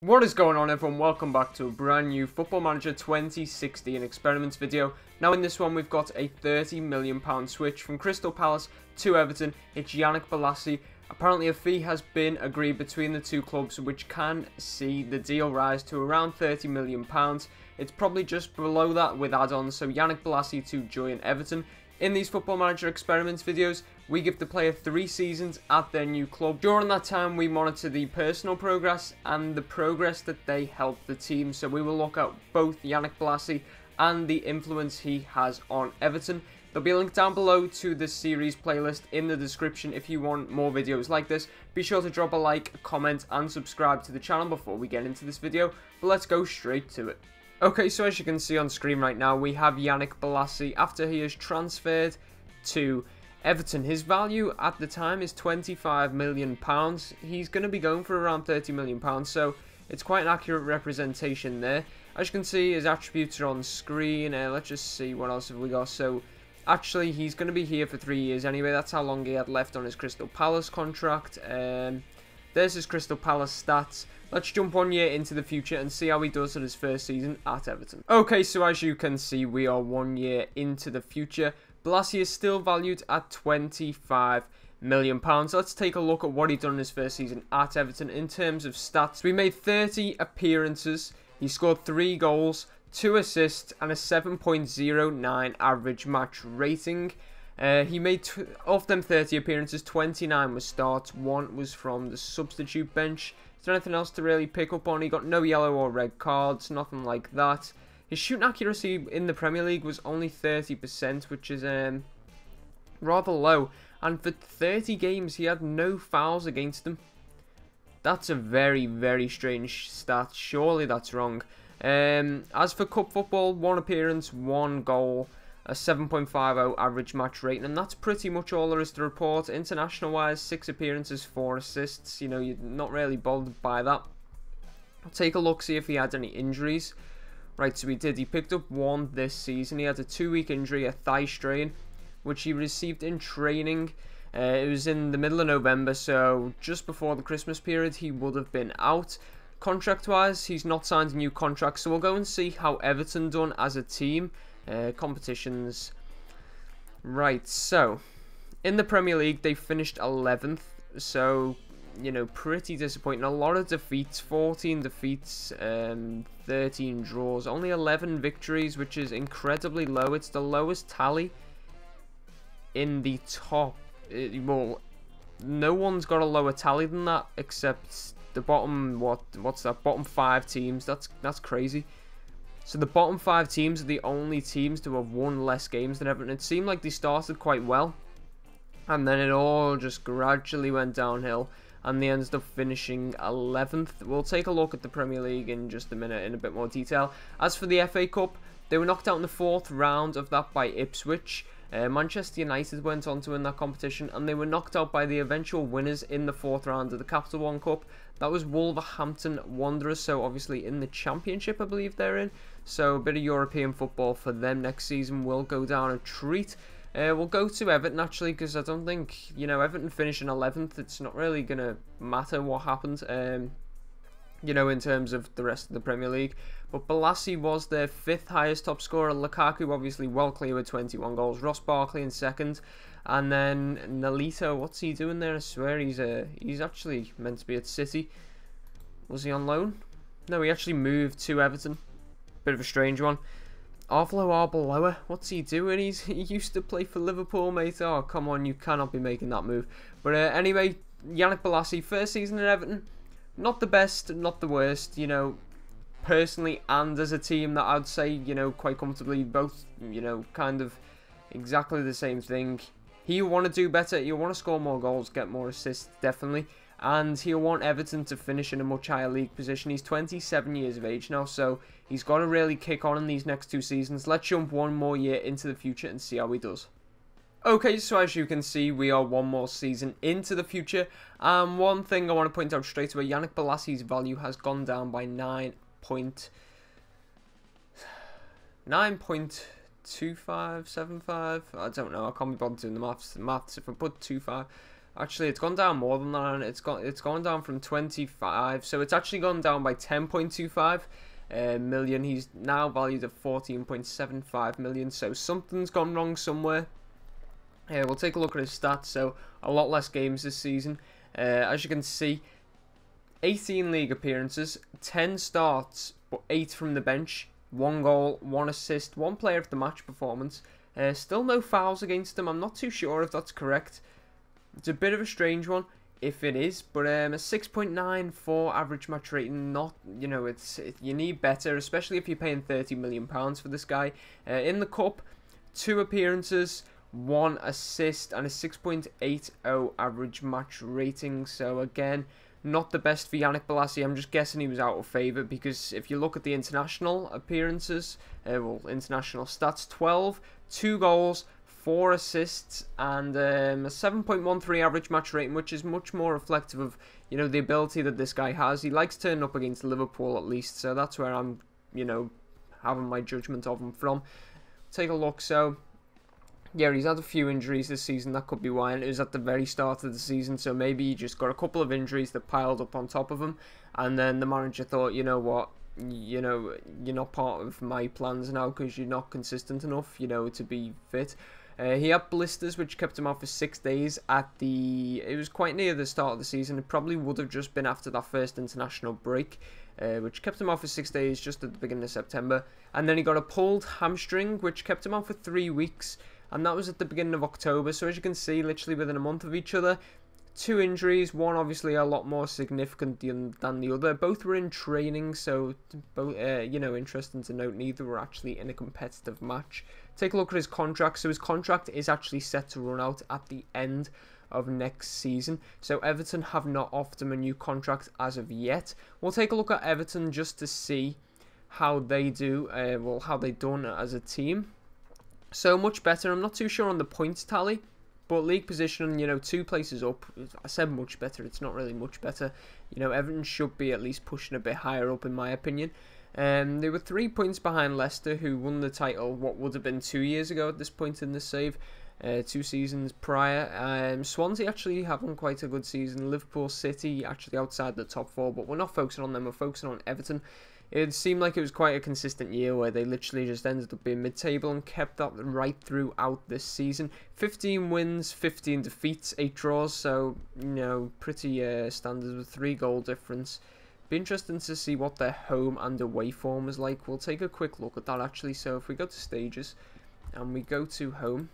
What is going on, everyone? Welcome back to a brand new Football Manager 2016 experiments video. Now in this one we've got a £30 million switch from Crystal Palace to Everton. It's Yannick Bolasie. Apparently a fee has been agreed between the two clubs which can see the deal rise to around £30 million. It's probably just below that with add-ons, so Yannick Bolasie to join Everton. In these Football Manager experiments videos, we give the player 3 seasons at their new club. During that time, we monitor the personal progress and the progress that they help the team. So we will look at both Yannick Bolasie and the influence he has on Everton. There'll be a link down below to the series playlist in the description if you want more videos like this. Be sure to drop a like, a comment, and subscribe to the channel before we get into this video. But let's go straight to it. Okay, so as you can see on screen right now, we have Yannick Bolasie after he is transferred to Everton. His value at the time is £25 million. He's going to be going for around £30 million, so it's quite an accurate representation there. As you can see, his attributes are on screen. Let's just see what else have we got. So actually, he's going to be here for 3 years anyway. That's how long he had left on his Crystal Palace contract. There's his Crystal Palace stats. Let's jump 1 year into the future and see how he does in his first season at Everton. Okay, so as you can see, we are 1 year into the future. Bolasie is still valued at £25 million. Let's take a look at what he done in his first season at Everton in terms of stats. We made 30 appearances. He scored 3 goals, 2 assists, and a 7.09 average match rating. He made, of them 30 appearances, 29 were starts, 1 was from the substitute bench. Is there anything else to really pick up on? He got no yellow or red cards, nothing like that. His shooting accuracy in the Premier League was only 30%, which is rather low. And for 30 games, he had no fouls against him. That's a very, very strange stat. Surely that's wrong. As for cup football, 1 appearance, 1 goal, a 7.50 average match rating, and that's pretty much all there is to report. International wise, 6 appearances, 4 assists. You know, you're not really bothered by that. I'll take a look, see if he had any injuries. Right, so he did. He picked up 1 this season. He had a 2-week injury, a thigh strain, which he received in training. It was in the middle of November, so just before the Christmas period, he would have been out. Contract-wise, he's not signed a new contract, so we'll go and see how Everton done as a team. Competitions. Right, so in the Premier League they finished 11th, so you know, pretty disappointing. A lot of defeats, 14 defeats, 13 draws, only 11 victories, which is incredibly low. It's the lowest tally in the top. Well, no one's got a lower tally than that except the bottom. What's that? Bottom 5 teams. That's crazy. So the bottom 5 teams are the only teams to have won less games than Everton. It seemed like they started quite well, and then it all just gradually went downhill, and they ended up finishing 11th. We'll take a look at the Premier League in just a minute in a bit more detail. As for the FA Cup, they were knocked out in the 4th round of that by Ipswich. Manchester United went on to win that competition, and they were knocked out by the eventual winners in the 4th round of the Capital One Cup. That was Wolverhampton Wanderers, so obviously in the Championship, I believe they're in. So a bit of European football for them next season will go down a treat. We'll go to Everton, actually, because I don't think, you know, Everton finishing 11th, it's not really going to matter what happened, you know, in terms of the rest of the Premier League. But Bolasie was their 5th highest top scorer. Lukaku obviously well clear with 21 goals. Ross Barkley in 2nd. And then Nolito, what's he doing there? I swear he's actually meant to be at City. Was he on loan? No, he actually moved to Everton. Bit of a strange one. Arvelo Arbeloa, what's he doing? He used to play for Liverpool, mate. Oh, come on, you cannot be making that move. But anyway, Yannick Bolasie, first season at Everton. Not the best, not the worst, you know, personally and as a team that I'd say, you know, quite comfortably, both, you know, kind of exactly the same thing. He'll want to do better, he'll want to score more goals, get more assists, definitely. And he'll want Everton to finish in a much higher league position. He's 27 years of age now, so he's got to really kick on in these next 2 seasons. Let's jump 1 more year into the future and see how he does. Okay, so as you can see, we are 1 more season into the future. One thing I want to point out straight away, Yannick Bolasie's value has gone down by 9.2575. I don't know, I can't be bothered doing the maths. If I put 25, Actually, it's gone down more than that, and it's gone down from 25, so it's actually gone down by 10.25 million. He's now valued at 14.75 million, so something's gone wrong somewhere. We'll take a look at his stats. So a lot less games this season. As you can see, 18 league appearances, 10 starts, but 8 from the bench, 1 goal, 1 assist, 1 player of the match performance. Still no fouls against him. I'm not too sure if that's correct. It's a bit of a strange one if it is, but a 6.94 average match rating. Not, you know, you need better, especially if you're paying £30 million for this guy. In the cup, 2 appearances, 1 assist, and a 6.80 average match rating. So again, not the best for Yannick Bolasie. I'm just guessing he was out of favour, because if you look at the international appearances, international stats, 12, 2 goals, 4 assists, and a 7.13 average match rating, which is much more reflective of, you know, the ability that this guy has. He likes turning up against Liverpool at least, so that's where I'm, you know, having my judgment of him from. Take a look. So yeah, he's had a few injuries this season. That could be why, and it was at the very start of the season, so maybe he just got a couple of injuries that piled up on top of him, and then the manager thought, you know what, you know, you're not part of my plans now because you're not consistent enough, you know, to be fit. He had blisters which kept him out for 6 days it was quite near the start of the season. It probably would have just been after that first international break, which kept him out for 6 days just at the beginning of September. And then he got a pulled hamstring, which kept him out for 3 weeks, and that was at the beginning of October. So as you can see, literally within a month of each other, 2 injuries, one obviously a lot more significant than the other. Both were in training, so both, you know, interesting to note, neither were actually in a competitive match. Take a look at his contract. So his contract is actually set to run out at the end of next season. So Everton have not offered him a new contract as of yet. We'll take a look at Everton just to see how they do, how they done as a team. So much better. I'm not too sure on the points tally, but league position, you know, 2 places up. I said much better. It's not really much better. You know, Everton should be at least pushing a bit higher up, in my opinion. They were 3 points behind Leicester, who won the title what would have been 2 years ago at this point in the save. 2 seasons prior. Swansea actually having quite a good season. Liverpool City actually outside the top 4, but we're not focusing on them. We're focusing on Everton. It seemed like it was quite a consistent year where they literally just ended up being mid-table and kept that right throughout this season. 15 wins, 15 defeats, 8 draws, so, you know, pretty standard with 3 goal difference. Be interesting to see what their home and away form is like. We'll take a quick look at that actually. So if we go to stages and we go to home,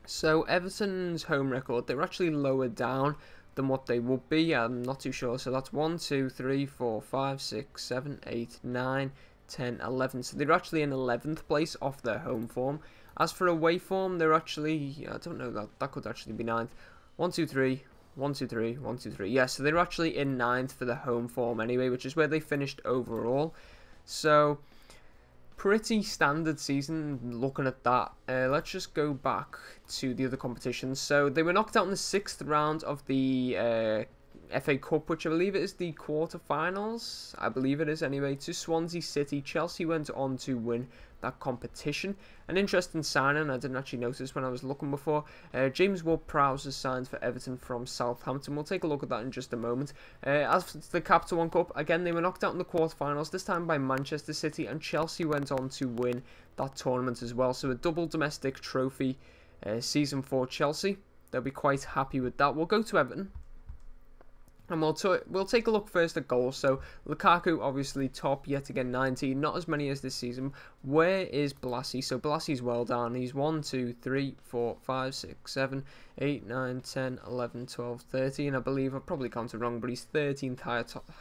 so Everton's home record, they're actually lower down than what they would be. I'm not too sure. So that's 1, 2, 3, 4, 5, 6, 7, 8, 9, 10, 11. So they're actually in 11th place off their home form. As for away form, they're actually, I don't know, that could actually be 9th. 1, 2, 3. 1, 2, 3, 1, 2, 3. Yeah, so they're actually in 9th for the home form anyway, which is where they finished overall. So pretty standard season looking at that. Let's just go back to the other competitions. So they were knocked out in the 6th round of the FA Cup, which I believe it is the quarterfinals. I believe it is anyway, to Swansea City. Chelsea went on to win that competition. An interesting signing, I didn't actually notice when I was looking before. James Ward-Prowse has signed for Everton from Southampton. We'll take a look at that in just a moment. As for the Capital One Cup, again, they were knocked out in the quarterfinals, this time by Manchester City, and Chelsea went on to win that tournament as well. So a double domestic trophy season for Chelsea. They'll be quite happy with that. We'll go to Everton. And we'll take a look first at goals. So Lukaku obviously top yet again, 19, not as many as this season. Where is Bolasie? So Bolasie's well down. He's 1, 2, 3, 4, 5, 6, 7, 8, 9, 10, 11, 12, 13. I believe I probably counted wrong, but he's 13th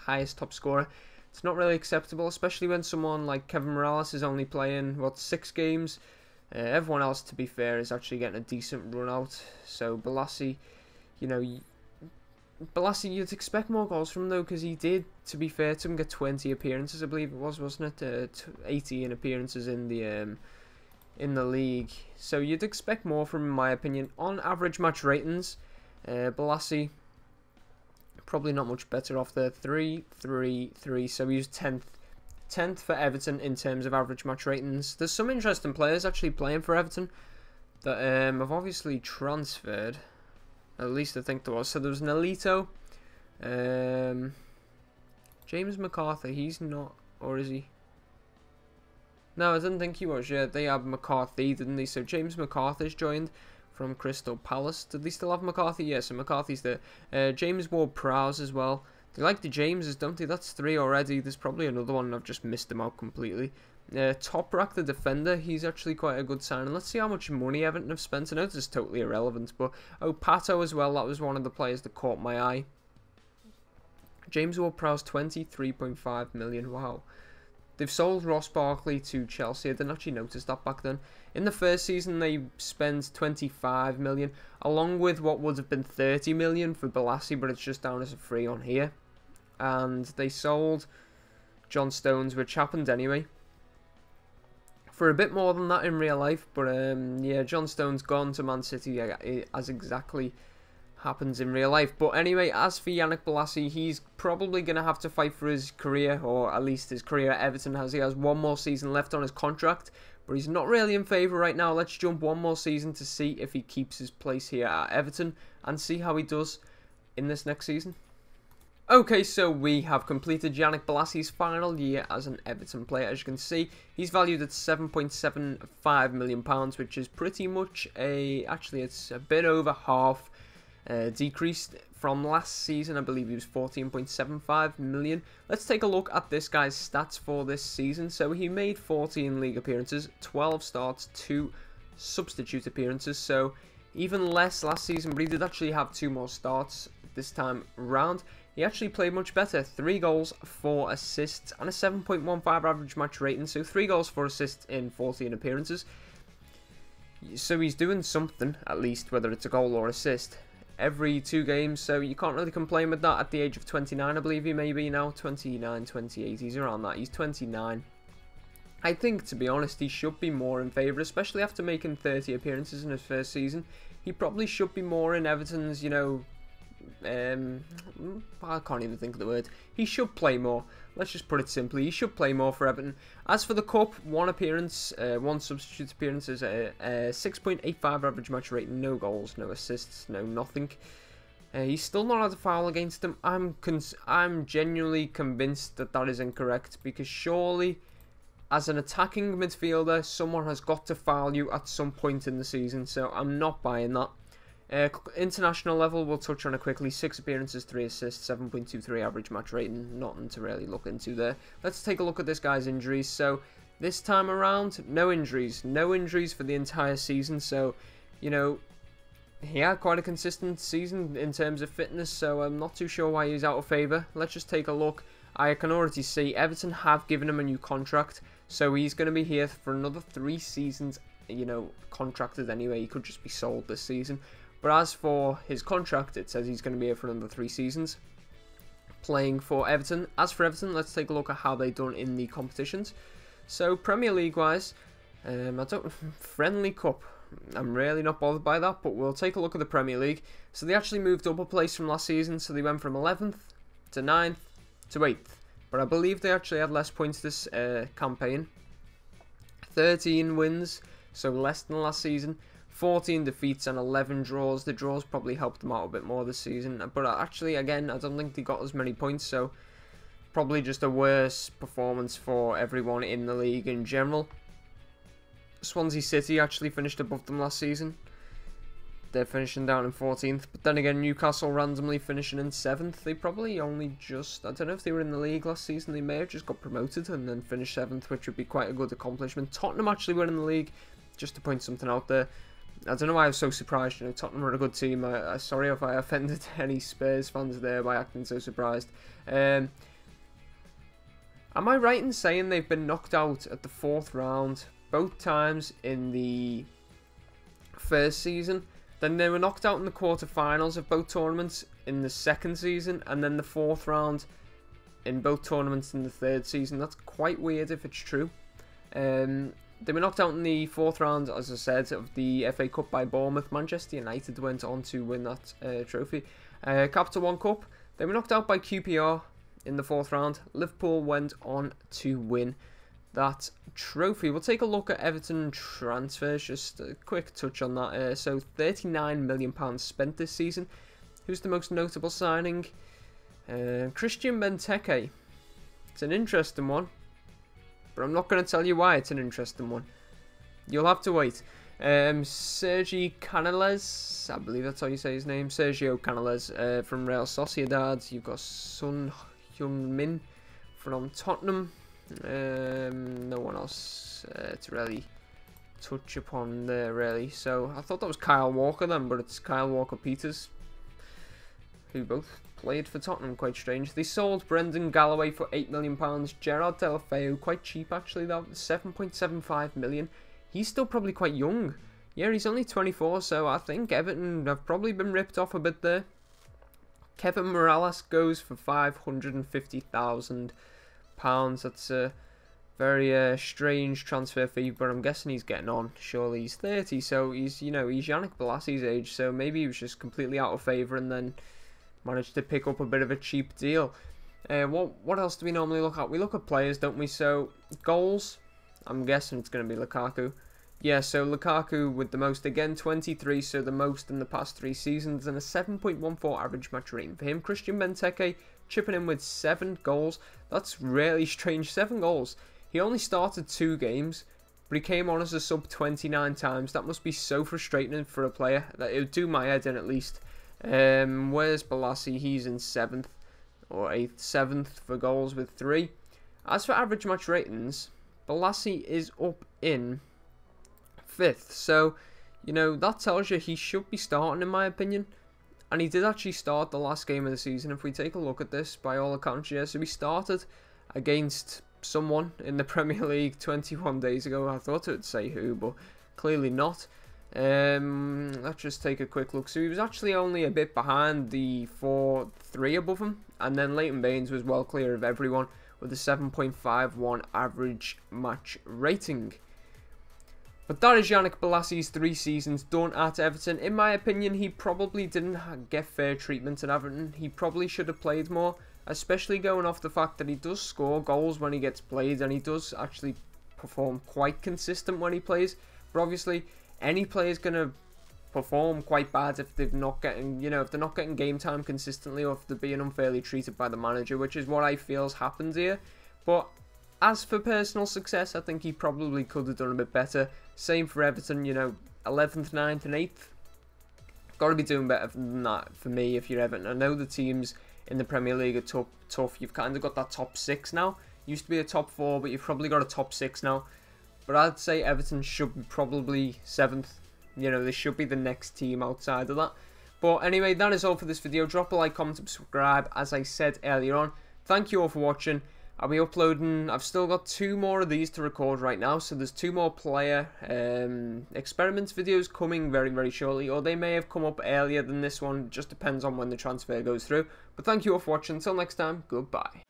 highest top scorer. It's not really acceptable, especially when someone like Kevin Morales is only playing, what, 6 games. Everyone else, to be fair, is actually getting a decent run out. So Bolasie, you know, Bolasie, you'd expect more goals from him though, because he did, to be fair to him, get 20 appearances, I believe it was, wasn't it? 18 appearances in the league. So you'd expect more from him, in my opinion. On average match ratings, Bolasie probably not much better off there. 3, 3, 3. So he was 10th for Everton in terms of average match ratings. There's some interesting players actually playing for Everton that have obviously transferred. At least I think there was. So there was an Alito. James McCarthy, he's not, or is he? No, I didn't think he was. Yeah, they had McCarthy, didn't they? So James McCarthy's joined from Crystal Palace. Did they still have McCarthy? Yeah, so McCarthy's there. James Ward-Prowse as well. They like the Jameses, don't they? That's 3 already. There's probably another one, and I've just missed them out completely. Toprak, the defender, he's actually quite a good signing. Let's see how much money Everton have spent. I know this is totally irrelevant, but Pato as well, that was one of the players that caught my eye. James Ward-Prowse, 23.5 million. Wow. They've sold Ross Barkley to Chelsea. I didn't actually notice that back then. In the first season, they spent 25 million, along with what would have been 30 million for Bolasie, but it's just down as a free on here. And they sold John Stones, which happened anyway, for a bit more than that in real life. But yeah, John Stones gone to Man City as exactly happens in real life. But anyway, as for Yannick Bolasie, he's probably going to have to fight for his career, or at least his career at Everton, as he has one more season left on his contract. But he's not really in favour right now. Let's jump one more season to see if he keeps his place here at Everton and see how he does in this next season. Okay, so we have completed Yannick Bolasie's final year as an Everton player. As you can see, he's valued at £7.75 million, which is pretty much actually it's a bit over half decreased from last season. I believe he was 14.75 million. Let's take a look at this guy's stats for this season. So he made 14 league appearances, 12 starts, 2 substitute appearances, so even less last season, but he did actually have 2 more starts this time round. He actually played much better, 3 goals, 4 assists, and a 7.15 average match rating, so 3 goals, 4 assists in 14 appearances. So he's doing something, at least, whether it's a goal or assist, every 2 games, so you can't really complain with that. At the age of 29, I believe he may be now, 29, 28, he's around that, he's 29. I think, to be honest, he should be more in favour, especially after making 30 appearances in his first season. He probably should be more in Everton's, you know, I can't even think of the word. He should play more. Let's just put it simply. He should play more for Everton. As for the Cup, 1 appearance, 1 substitute appearance, is a 6.85 average match rating, no goals, no assists, no nothing. He's still not had a foul against him. I'm genuinely convinced that that is incorrect, because surely, as an attacking midfielder, someone has got to foul you at some point in the season, so I'm not buying that. International level, we'll touch on it quickly. 6 appearances, 3 assists, 7.23 average match rating. Nothing to really look into there. Let's take a look at this guy's injuries. So this time around, no injuries. No injuries for the entire season. So, you know, he had quite a consistent season in terms of fitness. So I'm not too sure why he's out of favour. Let's just take a look. I can already see Everton have given him a new contract. So he's going to be here for another 3 seasons, you know, contracted anyway. He could just be sold this season. But as for his contract, it says he's going to be here for another 3 seasons, playing for Everton. As for Everton, let's take a look at how they've done in the competitions. So Premier League-wise, Friendly Cup, I'm really not bothered by that, but we'll take a look at the Premier League. So they actually moved up a place from last season, so they went from 11th to 9th to 8th. But I believe they actually had less points this campaign. 13 wins, so less than last season. 14 defeats and 11 draws. The draws probably helped them out a bit more this season. But actually, again, I don't think they got as many points, so probably just a worse performance for everyone in the league in general. Swansea City actually finished above them last season. They're finishing down in 14th. But then again, Newcastle randomly finishing in 7th. They probably only just, I don't know if they were in the league last season. They may have just got promoted and then finished 7th, which would be quite a good accomplishment. Tottenham actually were in the league, just to point something out there. I don't know why I was so surprised. You know, Tottenham are a good team. Sorry if I offended any Spurs fans there by acting so surprised. Am I right in saying they've been knocked out at the 4th round both times in the first season? Then they were knocked out in the quarterfinals of both tournaments in the 2nd season, and then the 4th round in both tournaments in the 3rd season. That's quite weird if it's true. They were knocked out in the 4th round, as I said, of the FA Cup by Bournemouth. Manchester United went on to win that trophy. Capital One Cup, they were knocked out by QPR in the 4th round. Liverpool went on to win that trophy. We'll take a look at Everton transfers, just a quick touch on that. So £39 million spent this season. Who's the most notable signing? Christian Benteke. It's an interesting one, but I'm not going to tell you why it's an interesting one. You'll have to wait. Sergi Canales, I believe that's how you say his name. Sergio Canales from Real Sociedad. You've got Son Heung-min from Tottenham. No one else to really touch upon there, really. So I thought that was Kyle Walker then, but it's Kyle Walker-Peters, who both played for Tottenham. Quite strange. They sold Brendan Galloway for £8 million. Gerard Deulofeu, quite cheap actually, that was £7.75 million. He's still probably quite young. Yeah, he's only 24, so I think Everton have probably been ripped off a bit there. Kevin Morales goes for £550,000. That's a very strange transfer fee, but I'm guessing he's getting on. Surely he's 30, so he's Yannick Bolasie's age, so maybe he was just completely out of favour and then managed to pick up a bit of a cheap deal. What else do we normally look at? We look at players, don't we? So goals, I'm guessing it's going to be Lukaku. Yeah, so Lukaku with the most, again 23, so the most in the past 3 seasons, and a 7.14 average match rating for him. Christian Benteke chipping in with 7 goals. That's really strange, 7 goals. He only started 2 games, but he came on as a sub 29 times. That must be so frustrating for a player. That it would do my head in at least. Where's Bolasie? He's in 7th or 8th, 7th for goals with 3. As for average match ratings, Bolasie is up in 5th, so that tells you he should be starting in my opinion, and he did actually start the last game of the season. If we take a look at this, by all accounts, yeah, so he started against someone in the Premier League 21 days ago. I thought it would say who, but clearly not. Let's just take a quick look. So he was actually only a bit behind the 4-3 above him, and then Leighton Baines was well clear of everyone with a 7.51 average match rating. But that is Yannick Bolasie's 3 seasons done at Everton. In my opinion, he probably didn't get fair treatment at Everton. He probably should have played more, especially going off the fact that he does score goals when he gets played, and he does actually perform quite consistent when he plays. But obviously, any player is going to perform quite bad if they're not getting, if they're not getting game time consistently, or if they're being unfairly treated by the manager, which is what I feel has happened here. But as for personal success, I think he probably could have done a bit better. Same for Everton, 11th, 9th and 8th. Got to be doing better than that for me if you're Everton. I know the teams in the Premier League are tough. You've kind of got that top 6 now. Used to be a top 4, but you've probably got a top 6 now. But I'd say Everton should be probably 7th. They should be the next team outside of that. But anyway, that is all for this video. Drop a like, comment, subscribe, as I said earlier on. Thank you all for watching. I'll be uploading, I've still got 2 more of these to record right now, so there's 2 more player experiments videos coming very, very shortly, or they may have come up earlier than this one. Just depends on when the transfer goes through. But thank you all for watching. Until next time, goodbye.